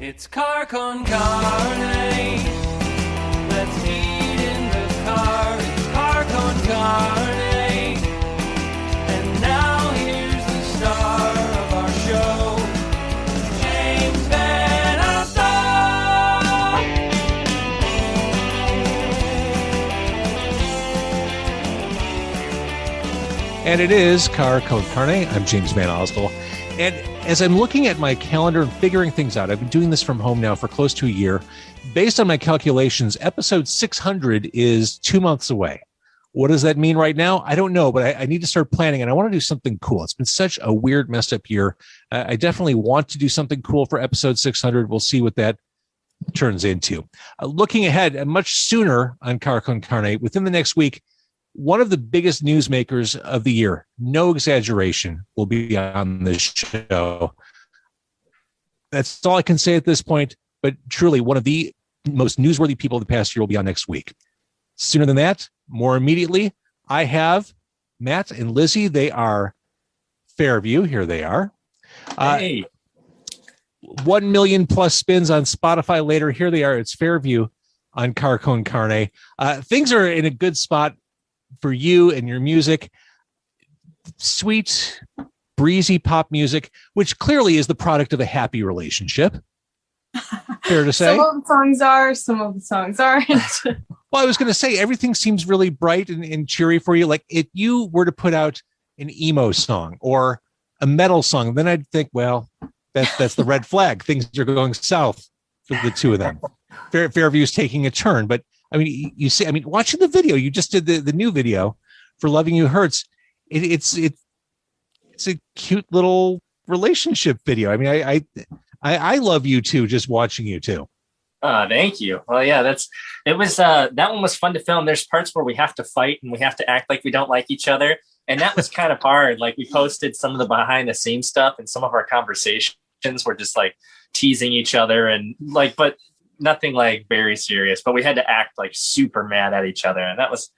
It's Car Con Carne. Let's eat in the car. It's Car Con Carne. And now here's the star of our show, James Van Alstyne. And it is Car Con Carne. I'm James Van Alstyne. And as I'm looking at my calendar and figuring things out, I've been doing this from home now for close to a year. Based on my calculations, episode 600 is 2 months away. What does that mean right now? I don't know, but I need to start planning, and I want to do something cool. It's been such a weird, messed up year. I definitely want to do something cool for episode 600. We'll see what that turns into. Looking ahead, much sooner on Car Con Carne, within the next week, one of the biggest newsmakers of the year, no exaggeration, will be on this show. That's all I can say at this point, but truly one of the most newsworthy people of the past year will be on next week. Sooner than that, more immediately, I have Matt and Lizzy. They are Fairview. Here they are. Hey. 1 million plus spins on Spotify later. Here they are. It's Fairview on Car Con Carne. Things are in a good spot for you and your music. Sweet, breezy pop music, which clearly is the product of a happy relationship. Fair to say? Some of the songs are, some of the songs aren't. Well, I was going to say, everything seems really bright and cheery for you. Like, if you were to put out an emo song or a metal song, then I'd think, well, that's the red flag. Things are going south for the two of them. Fairview's taking a turn. But I mean, you see, I mean, watching the video, you just did the new video for Loving You Hurts. It's a cute little relationship video. I mean, I love you too, just watching you too. Thank you. Well, yeah, that one was fun to film. There's parts where we have to fight and we have to act like we don't like each other. And that was kind of hard. Like, we posted some of the behind the scenes stuff, and some of our conversations were just like teasing each other and like, but nothing like very serious, but we had to act like super mad at each other. And that was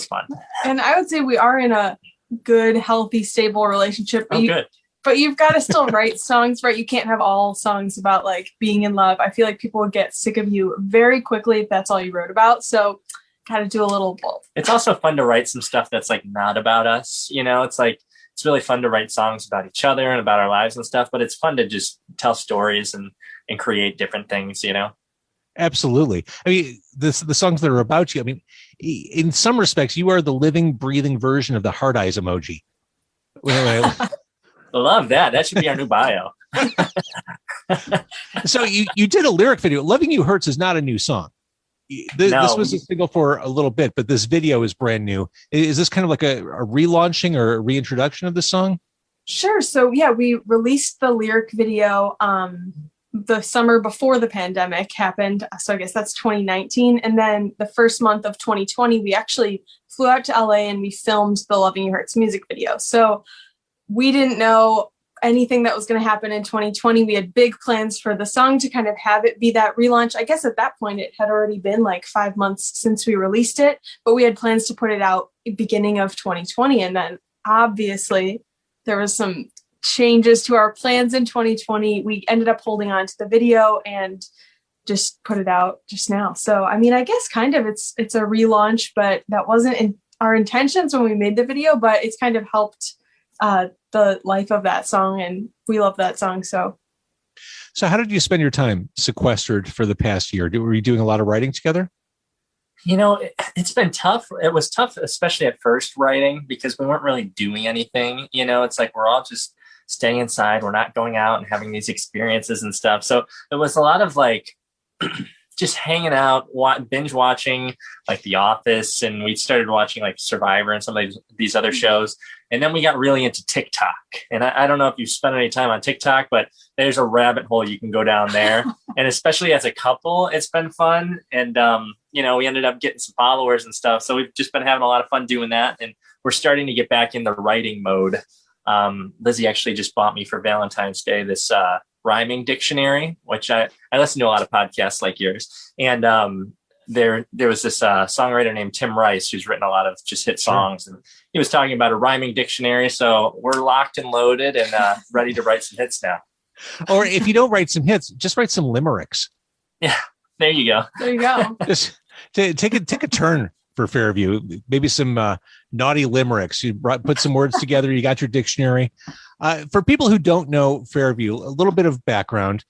fun. And I would say we are in a good, healthy, stable relationship. Good. But you've got to still write songs, right? You can't have all songs about like being in love. I feel like people would get sick of you very quickly if that's all you wrote about. So got to do a little both. It's also fun to write some stuff that's like not about us. You know, it's like, it's really fun to write songs about each other and about our lives and stuff, but it's fun to just tell stories and create different things, you know? Absolutely. I mean, the songs that are about you, I mean, in some respects, you are the living, breathing version of the heart eyes emoji. Love that. That should be our new bio. So you did a lyric video. Loving You Hurts is not a new song. This was a single for a little bit, but this video is brand new. Is this kind of like a relaunching or a reintroduction of the song? Sure. So yeah, we released the lyric video the summer before the pandemic happened. So I guess that's 2019. And then the first month of 2020, we actually flew out to LA and we filmed the Loving You Hurts music video. So we didn't know anything that was going to happen in 2020. We had big plans for the song to kind of have it be that relaunch. I guess at that point it had already been like 5 months since we released it, but we had plans to put it out beginning of 2020. And then obviously there was some changes to our plans in 2020. We ended up holding on to the video and just put it out just now. So, I mean, I guess kind of it's a relaunch, but that wasn't our intentions when we made the video, but it's kind of helped the life of that song, and we love that song. So how did you spend your time sequestered for the past year? Were you doing a lot of writing together? You know, it's been tough. It was tough, especially at first writing, because we weren't really doing anything. You know, it's like we're all just staying inside. We're not going out and having these experiences and stuff. So it was a lot of like just hanging out, binge watching like The Office, and we started watching like Survivor and some of these other shows. And then we got really into TikTok. And I don't know if you've spent any time on TikTok, but there's a rabbit hole you can go down there. And especially as a couple, it's been fun. And, you know, we ended up getting some followers and stuff. So we've just been having a lot of fun doing that. And we're starting to get back in the writing mode. Lizzy actually just bought me for Valentine's Day this rhyming dictionary, which I listen to a lot of podcasts like yours. And there was this songwriter named Tim Rice who's written a lot of just hit songs, and he was talking about a rhyming dictionary. So we're locked and loaded and ready to write some hits now. Or if you don't write some hits, just write some limericks. Yeah, there you go. There you go. Just take a turn for Fairview. Maybe some naughty limericks. You put some words together. You got your dictionary. For people who don't know Fairview, a little bit of background.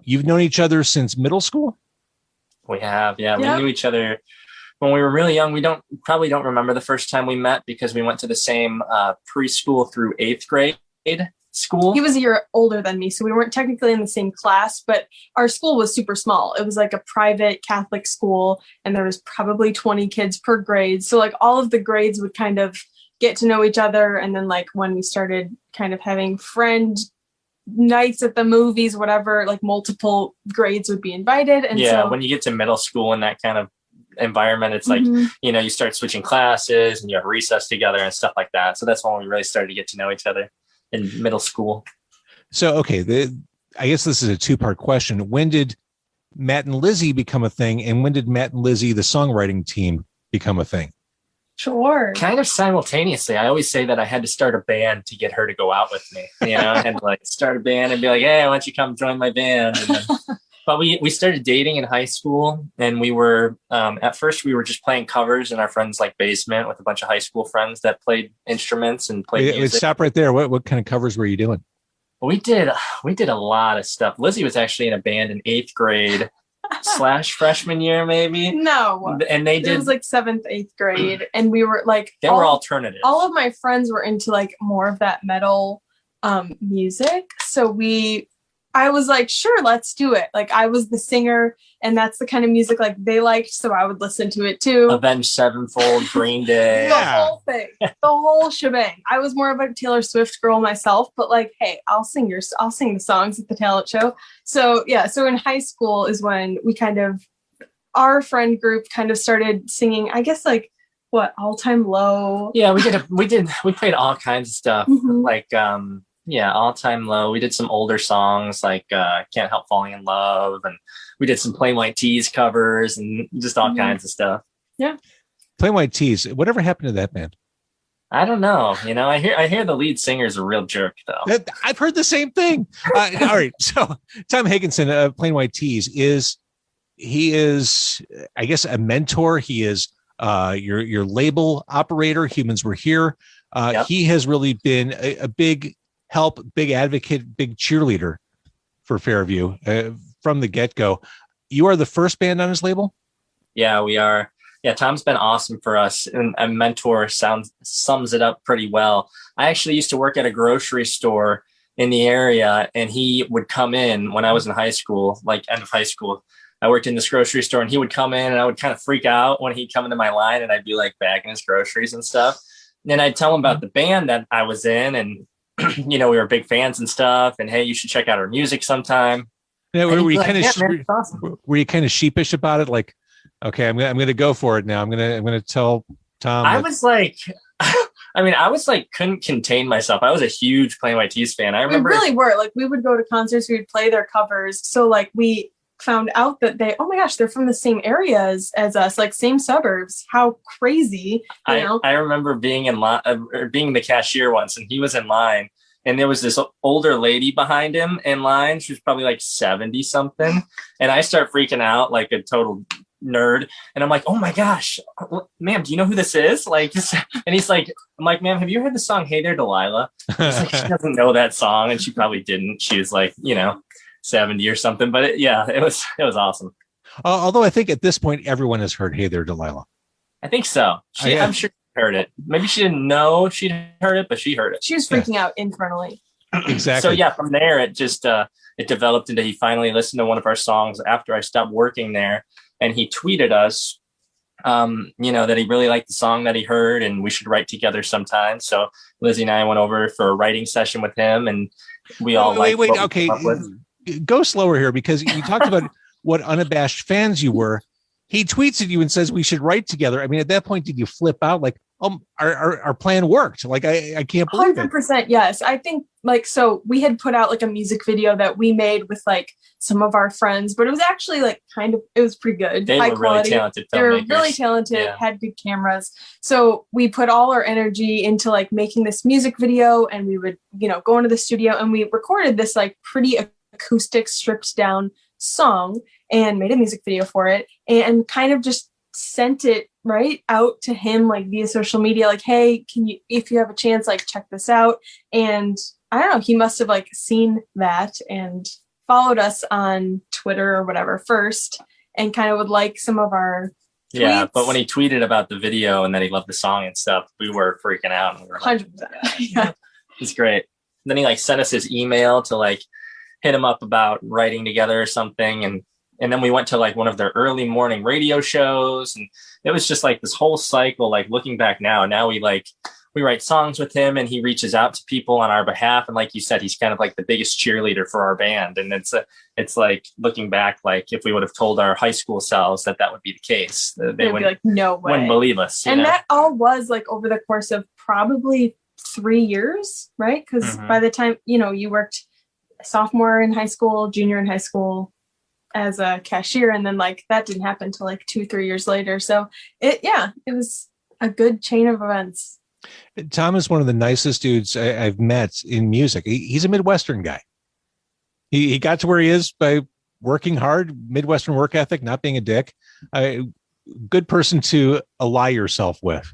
You've known each other since middle school? We have, yeah. Yeah. We knew each other when we were really young. We probably don't remember the first time we met because we went to the same preschool through 8th grade school. He was a year older than me, so we weren't technically in the same class, but our school was super small. It was like a private Catholic school, and there was probably 20 kids per grade. So like all of the grades would kind of get to know each other. And then like when we started kind of having friend nights at the movies, whatever, like multiple grades would be invited. And yeah, so when you get to middle school in that kind of environment, it's like, Mhm. you start switching classes and you have recess together and stuff like that. So that's when we really started to get to know each other in middle school. So, okay, I guess this is a two-part question. When did Matt and Lizzy become a thing? And when did Matt and Lizzy, the songwriting team, become a thing? sure. Kind of simultaneously. I always say that I had to start a band to get her to go out with me. I had to like start a band and be like, hey, why don't you come join my band? And then, but we started dating in high school, and we were at first we were just playing covers in our friend's like basement with a bunch of high school friends that played instruments and played Wait, music. stop right there. What kind of covers were you doing? We did a lot of stuff. Lizzy was actually in a band in 8th grade / freshman year, maybe. No. And they It did. was like 7th, 8th grade. And we were like, They were alternative. all of my friends were into like more of that metal music. So I was like, sure, let's do it. Like I was the singer, and that's the kind of music like they liked. So I would listen to it too. Avenged Sevenfold, Green Day. The whole thing, the whole shebang. I was more of a Taylor Swift girl myself, but like, hey, I'll sing the songs at the talent show. So yeah, so in high school is when we our friend group kind of started singing, I guess like what, All Time Low. Yeah, we played all kinds of stuff. Mhm. Like All Time Low. We did some older songs like Can't Help Falling in Love, and we did some Plain White Tees covers and just all Mhm. kinds of stuff. Plain White Tees. Whatever happened to that band? I don't know. I hear the lead singer is a real jerk though. I've heard the same thing. All right. So Tom Higgenson of Plain White Tees is, I guess, a mentor. He is your label operator. Humans Were Here. Yep. He has really been a big help, big advocate, big cheerleader for Fairview from the get-go. You are the first band on his label? Yeah, we are. Yeah, Tom's been awesome for us, and a mentor sums it up pretty well. I actually used to work at a grocery store in the area, and he would come in when I was in high school, like end of high school. I worked in this grocery store, and he would come in, and I would kind of freak out when he'd come into my line, and I'd be like bagging his groceries and stuff. And then I'd tell him about the band that I was in, and we were big fans and stuff, and hey, you should check out our music sometime. Yeah, And he'd were be you like, kind of "Yeah, man, it's awesome." were you kind of sheepish about it? Like, okay, I'm gonna go for it now. I'm gonna tell Tom. I was like, I was like, couldn't contain myself. I was a huge Plain White Tees fan. I We remember. really were. Like we would go to concerts, we would play their covers. So like we found out that oh my gosh, they're from the same areas as us, like same suburbs. How crazy, you know? I remember being in line, or being the cashier once, and he was in line, and there was this older lady behind him in line. She was probably like 70 something, and I start freaking out like a total nerd, and I'm like, oh my gosh, ma'am, do you know who this is? Like, and he's like, I'm like, ma'am, have you heard the song Hey There Delilah? He's like, she doesn't know that song, and she probably didn't. She was like 70 or something, but it was awesome. Although I think at this point everyone has heard "Hey There, Delilah." I think so. I'm sure she heard it. Maybe she didn't know she'd heard it, but she heard it. She was freaking out internally. Exactly. So yeah, from there it just it developed into he finally listened to one of our songs after I stopped working there, and he tweeted us that he really liked the song that he heard and we should write together sometime. So Lizzy and I went over for a writing session with him, and we all wait. what we Okay, came up with. go slower here, because you talked about what unabashed fans you were. He tweets at you and says we should write together. I mean, at that point, did you flip out? Like, our plan worked. Like, I can't believe it. 100%. Yes. I think like, so we had put out like a music video that we made with like some of our friends, but it was actually like it was pretty good. They high were quality. really talented filmmakers. They were really talented, had good cameras. So we put all our energy into like making this music video, and we would, go into the studio and we recorded this like pretty acoustic, stripped down song and made a music video for it, and kind of just sent it right out to him like via social media, like, hey, if you have a chance, like check this out. And I don't know, he must have like seen that and followed us on Twitter or whatever first, and kind of would like some of our tweets. Yeah, but when he tweeted about the video and that he loved the song and stuff, we were freaking out. And we were like, 100%. Yeah. It's great. And then he like sent us his email to like hit him up about writing together or something. And then we went to like one of their early morning radio shows, and it was just like this whole cycle. Like looking back now we write songs with him, and he reaches out to people on our behalf. And like you said, he's kind of like the biggest cheerleader for our band. And it's like looking back, like if we would have told our high school selves that would be the case, they would be like, no way. Wouldn't believe us. And that all was like over the course of probably 3 years, right? Because by the time, you worked sophomore in high school, junior in high school as a cashier, and then like that didn't happen until like 2-3 years later. So it was a good chain of events. Tom is one of the nicest dudes I've met in music. He's a Midwestern guy. He got to where he is by working hard, Midwestern work ethic, not being a dick. Good person to ally yourself with.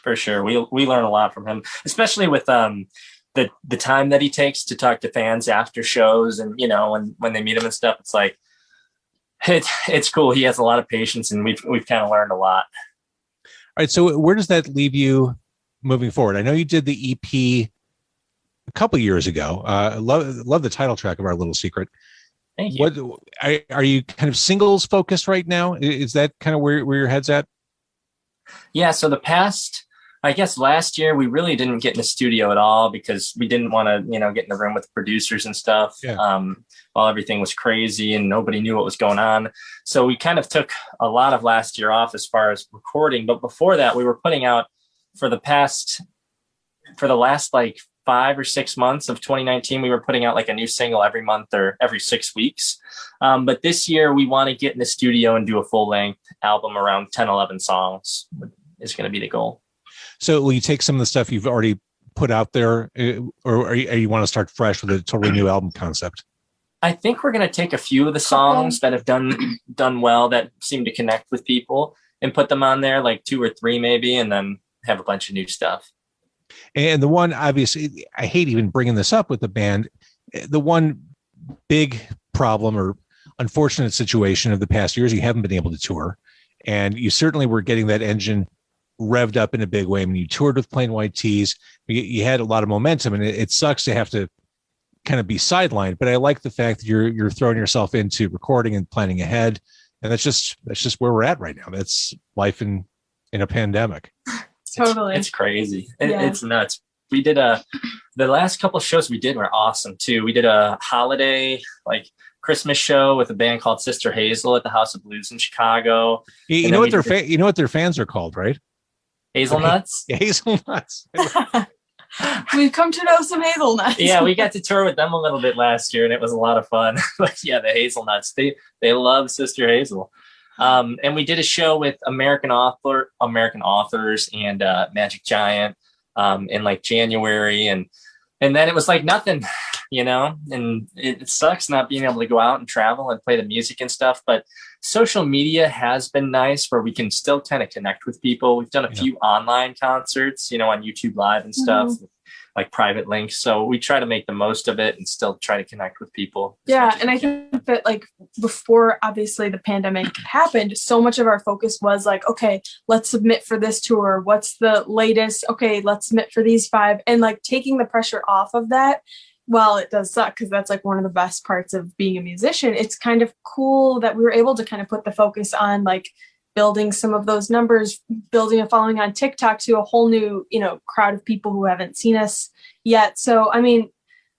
For sure. We learn a lot from him, especially with the time that he takes to talk to fans after shows, and when they meet him and stuff. It's like it's cool. He has a lot of patience, and we've kind of learned a lot. All right, so where does that leave you moving forward? I know you did the EP a couple years ago. Love the title track of Our Little Secret. Thank you. What are you kind of singles focused right now? Is that kind of where your head's at? Yeah. So last year we really didn't get in the studio at all because we didn't want to, get in the room with producers and stuff. Yeah. While everything was crazy and nobody knew what was going on. So we kind of took a lot of last year off as far as recording. But before that, we were putting out for the last like 5 or 6 months of 2019, we were putting out like a new single every month or every 6 weeks. But this year we want to get in the studio and do a full length album around 10, 11 songs is going to be the goal. So will you take some of the stuff you've already put out there, or you want to start fresh with a totally new album concept? I think we're going to take a few of the songs that have done well, that seem to connect with people, and put them on there, like 2 or 3 maybe, and then have a bunch of new stuff. And the one, obviously, I hate even bringing this up with the band, the one big problem or unfortunate situation of the past years, you haven't been able to tour. And you certainly were getting that engine revved up in a big way. I mean, you toured with Plain White Tees. You had a lot of momentum, and it sucks to have to kind of be sidelined. But I like the fact that you're throwing yourself into recording and planning ahead. And that's just where we're at right now. That's life in a pandemic. Totally. It's crazy. It's nuts. We did the last couple of shows we did were awesome too. We did a holiday, like Christmas show with a band called Sister Hazel at the House of Blues in Chicago. You know what their fans are called, right? Hazelnuts. Okay. Hazelnuts. We've come to know some hazelnuts. Yeah, we got to tour with them a little bit last year, and it was a lot of fun. But yeah, the Hazelnuts, they love Sister Hazel. And we did a show with American authors and Magic Giant in like January, and then it was like nothing, and it sucks not being able to go out and travel and play the music and stuff. But social media has been nice where we can still kind of connect with people. We've done a few online concerts, on YouTube Live and stuff, like private links. So we try to make the most of it and still try to connect with people. Yeah. And I think that like before, obviously the pandemic happened, so much of our focus was like, okay, let's submit for this tour. What's the latest? Okay, let's submit for these 5. And like taking the pressure off of that, while it does suck, because that's like one of the best parts of being a musician, it's kind of cool that we were able to kind of put the focus on like building some of those numbers, building a following on TikTok to a whole new, crowd of people who haven't seen us yet. So, I mean,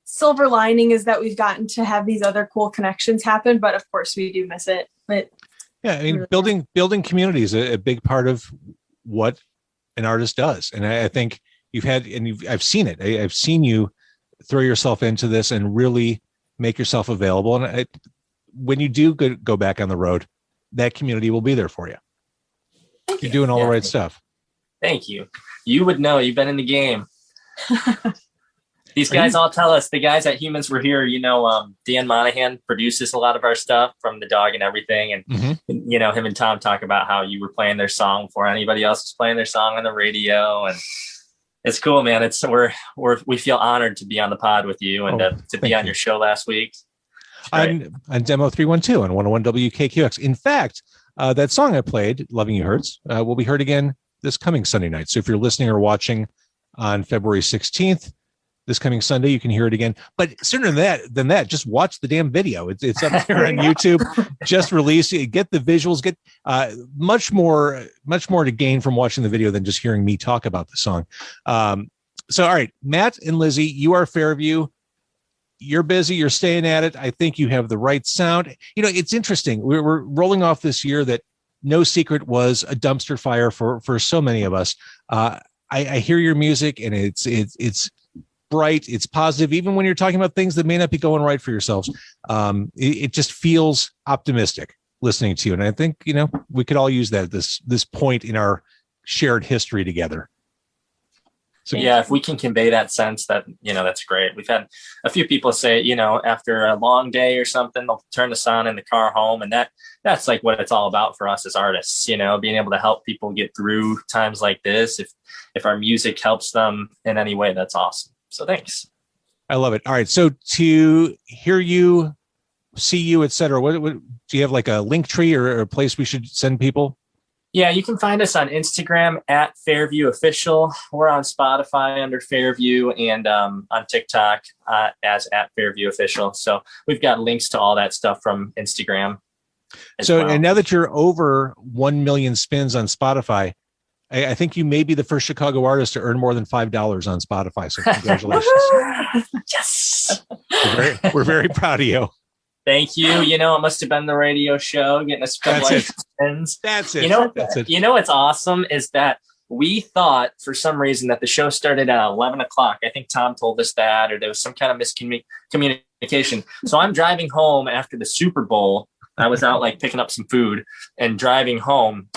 silver lining is that we've gotten to have these other cool connections happen, but of course we do miss it. But yeah, I mean, building community is a big part of what an artist does. And I think I've seen it. I've seen you throw yourself into this and really make yourself available. And when you do go back on the road, that community will be there for you. You're doing all the right stuff. Thank you. You would know. You've been in the game. These guys all tell us, the guys at Humans Were Here, Dan Monahan produces a lot of our stuff from The Dog and everything. And, him and Tom talk about how you were playing their song before anybody else was playing their song on the radio. And it's cool, man. We feel honored to be on the pod with you and to be on your show last week. On Demo 312 on 101 WKQX. In fact, that song I played, Loving You Hurts, will be heard again this coming Sunday night. So if you're listening or watching on February 16th, this coming Sunday, you can hear it again. But sooner than that, just watch the damn video. It's up there on YouTube. Just released it. Get the visuals. Get much more to gain from watching the video than just hearing me talk about the song. So, all right, Matt and Lizzy, you are Fairview. You're busy. You're staying at it. I think you have the right sound. It's interesting. We're rolling off this year that no secret was a dumpster fire for so many of us. I hear your music and it's bright, it's positive, even when you're talking about things that may not be going right for yourselves. It just feels optimistic listening to you. And I think, we could all use that at this point in our shared history together. So yeah, if we can convey that sense, that, that's great. We've had a few people say, after a long day or something, they'll turn this on in the car home. And that's like what it's all about for us as artists, being able to help people get through times like this. If our music helps them in any way, that's awesome. So thanks. I love it. All right. So to hear you, see you, et cetera, what do you have, like a link tree or a place we should send people? Yeah, you can find us on Instagram at Fairview Official. We're on Spotify under Fairview and on TikTok as at Fairview Official. So we've got links to all that stuff from Instagram. And now that you're over 1 million spins on Spotify, I think you may be the first Chicago artist to earn more than $5 on Spotify. So congratulations. Yes. We're very proud of you. Thank you. It must have been the radio show getting us spins. That's it. That's it. What's awesome is that we thought for some reason that the show started at 11 o'clock. I think Tom told us that, or there was some kind of miscommunication. So I'm driving home after the Super Bowl. I was out picking up some food and driving home.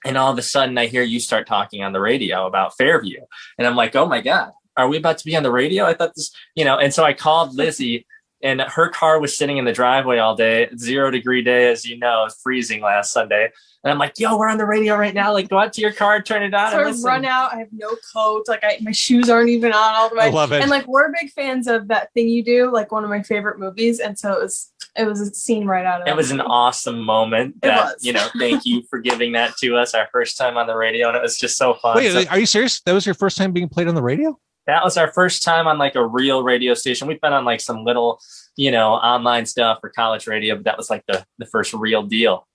And all of a sudden I hear you start talking on the radio about Fairview. And I'm like, oh my God, are we about to be on the radio? I thought this, and so I called Lizzy and her car was sitting in the driveway all day, 0 degree day, as it was freezing last Sunday. And I'm like, yo, we're on the radio right now. Go out to your car, turn it on. So I run out. I have no coat. My shoes aren't even on all the way. I love it. And we're big fans of That Thing You Do, one of my favorite movies. And so it was a scene right out of it. It was an awesome moment. Thank you for giving that to us our first time on the radio. And it was just so fun. Wait, are you serious? That was your first time being played on the radio? That was our first time on a real radio station. We've been on some little, online stuff for college radio, but that was the first real deal.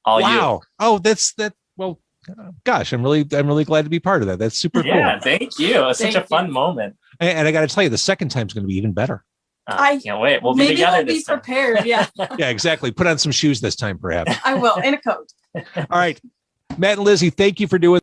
Wow. You. Oh, that's that. Well, gosh, I'm really glad to be part of that. That's super cool. Yeah, thank you. It was such a fun moment. And I got to tell you, the second time's going to be even better. I can't wait. We'll be together. Maybe we'll be prepared. Yeah. Yeah, exactly. Put on some shoes this time, perhaps. I will, and a coat. All right. Matt and Lizzy, thank you for doing